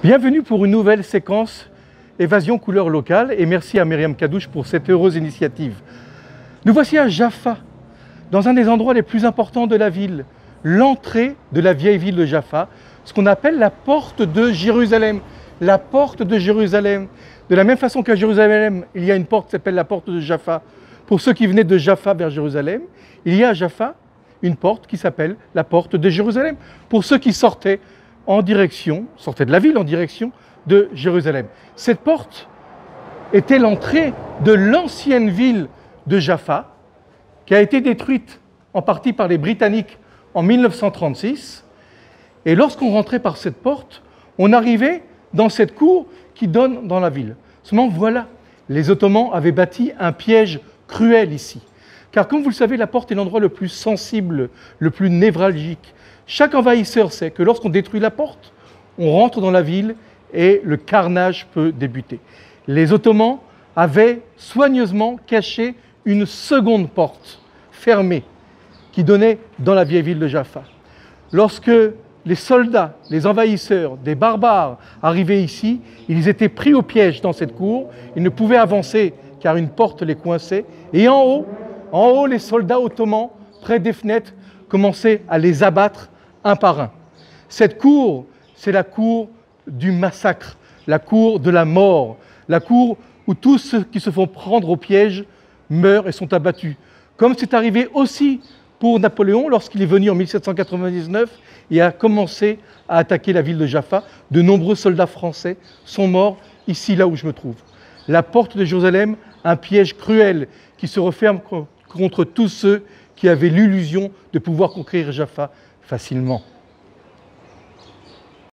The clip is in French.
Bienvenue pour une nouvelle séquence Évasion couleur locale et merci à Myriam Kadouche pour cette heureuse initiative. Nous voici à Jaffa, dans un des endroits les plus importants de la ville, l'entrée de la vieille ville de Jaffa, ce qu'on appelle la porte de Jérusalem. La porte de Jérusalem. De la même façon qu'à Jérusalem, il y a une porte qui s'appelle la porte de Jaffa. Pour ceux qui venaient de Jaffa vers Jérusalem, il y a à Jaffa une porte qui s'appelle la porte de Jérusalem. Pour ceux qui sortaient de la ville en direction de Jérusalem. Cette porte était l'entrée de l'ancienne ville de Jaffa, qui a été détruite en partie par les Britanniques en 1936. Et lorsqu'on rentrait par cette porte, on arrivait dans cette cour qui donne dans la ville. Seulement voilà, les Ottomans avaient bâti un piège cruel ici. Car comme vous le savez, la porte est l'endroit le plus sensible, le plus névralgique. Chaque envahisseur sait que lorsqu'on détruit la porte, on rentre dans la ville et le carnage peut débuter. Les Ottomans avaient soigneusement caché une seconde porte fermée qui donnait dans la vieille ville de Jaffa. Lorsque les soldats, les envahisseurs, des barbares arrivaient ici, ils étaient pris au piège dans cette cour, ils ne pouvaient avancer car une porte les coinçait, et en haut, les soldats ottomans, près des fenêtres, commençaient à les abattre un par un. Cette cour, c'est la cour du massacre, la cour de la mort, la cour où tous ceux qui se font prendre au piège meurent et sont abattus. Comme c'est arrivé aussi pour Napoléon lorsqu'il est venu en 1799 et a commencé à attaquer la ville de Jaffa. De nombreux soldats français sont morts ici, là où je me trouve. La porte de Jérusalem, un piège cruel qui se referme contre tous ceux qui avaient l'illusion de pouvoir conquérir Jaffa facilement.